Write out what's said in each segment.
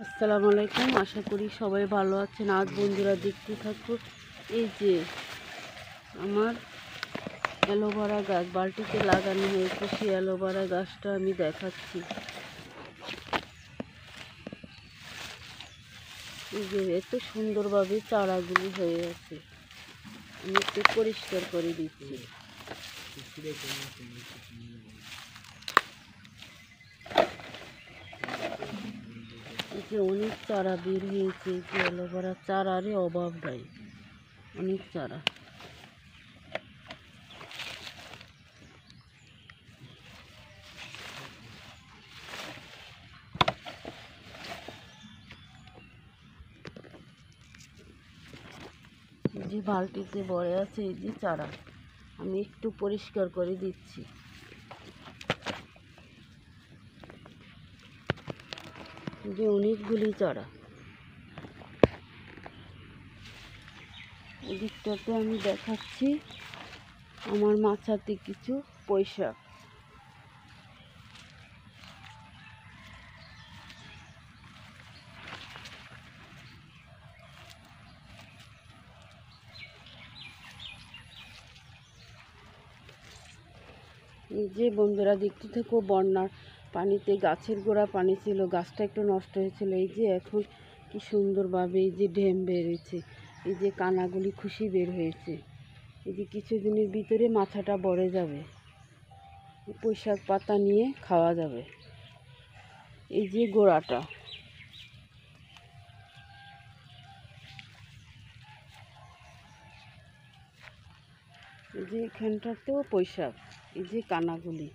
আসসালামু আলাইকুম। আশা করি সবাই ভালো আছেন। আজ বন্ধুরা দেখতে থাকবো এই যে আমার অ্যালোভেরা গাছ বালতিতে লাগানো হয়েছে। সেই অ্যালোভেরা গাছটা আমি দেখাচ্ছি। এই যে এত সুন্দরভাবে চারাগুলি হয়ে আছে। আমি একটু পরিষ্কার করে দিচ্ছি। এই যে অনেক চারা বের হয়েছে। যে অ্যালোভেরা চারারই অভাব নাই, অনেক চারা। যে বালতিতে ভরে আছে এই যে চারা, আমি একটু পরিষ্কার করে দিচ্ছি। যে অনেকগুলি চারা। এদিকটাতে আমি দেখাচ্ছি আমার মাচাতে কিছু পুঁইশাক। এই যে বন্ধুরা দেখতে থাকো, বন্যার পানিতে গাছের গোড়া পানি ছিল, গাছটা একটু নষ্ট হয়েছিল। এই যে এখন কি সুন্দরভাবে এই যে ঢেম বেরিয়েছে, এই যে কানাগুলি খুশি বের হয়েছে। এই যে কিছুদিনের ভিতরে মাথাটা ভরে যাবে, পুঁইশাক পাতা নিয়ে খাওয়া যাবে। এই যে গোড়াটা, এই যে এখানটাতেও পুঁইশাক, এই যে কানাগুলি।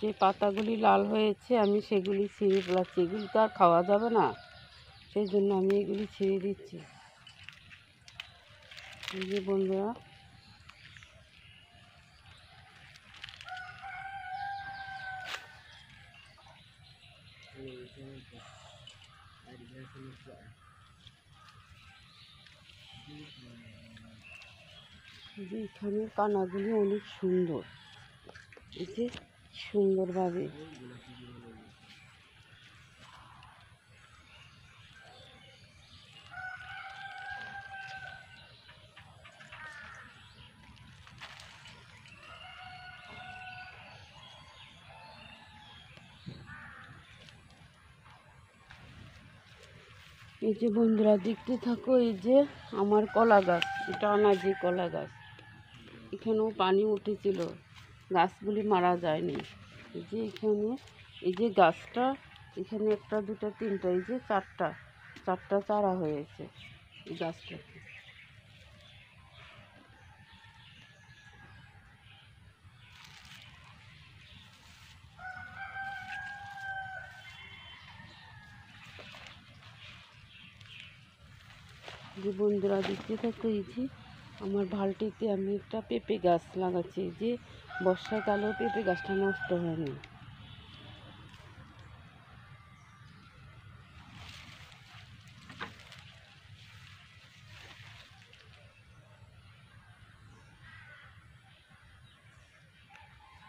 যে পাতাগুলি লাল হয়েছে আমি সেগুলি ছিঁড়ে ফেলাচ্ছি। এগুলি তো আর খাওয়া যাবে না, সেই জন্য আমি এগুলি ছিঁড়ে দিচ্ছি। এই যে বন্ধুরা, যে এখানে কানাগুলি অনেক সুন্দর, এই যে সুন্দরভাবে। এই যে বন্ধুরা দেখতে থাকো, এই যে আমার কলা গাছ, এটা অনাজি কলা গাছ। এখানেও পানি উঠেছিল, গাছগুলি মারা যায়নি। এই যে এখানে এই যে গাছটা, এখানে একটা দুটা তিনটা, এই যে চারটা চারা হয়েছে এই গাছটাতে। যে বন্ধুরা দেখতে থাকো, এই যে আমার বালতিতে আমি একটা পেঁপে গাছ লাগাচ্ছি। যে বর্ষাকালেও পেঁপে গাছটা নষ্ট হয়নি।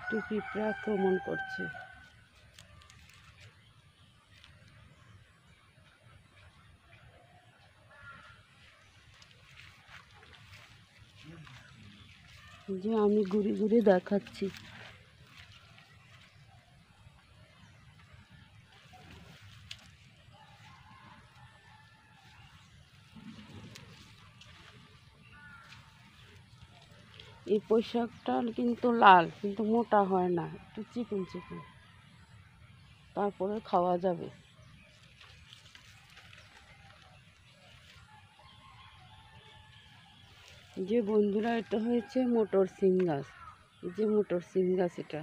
একটু পিঁপড়ে আক্রমণ করছে। যে আমি ঘুরে ঘুরে দেখাচ্ছি। এই পোশাকটা কিন্তু লাল, কিন্তু মোটা হয় না, একটু চিকন চিকন, তারপরে খাওয়া যাবে। যে বন্ধুরা, এটা হয়েছে মোটর সিম গাছ। এই যে মোটর সিম গাছ এটা।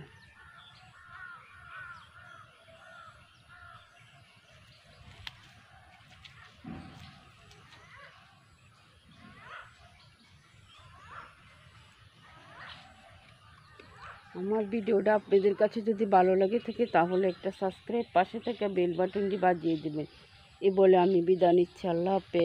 আমার ভিডিওটা আপনাদের কাছে যদি ভালো লাগে থাকে তাহলে একটা সাবস্ক্রাইব, পাশে থাকা বেল বাটনটি বাজিয়ে দেবেন। এ বলে আমি বিদায় নিচ্ছি। আল্লাহ হাফেজ।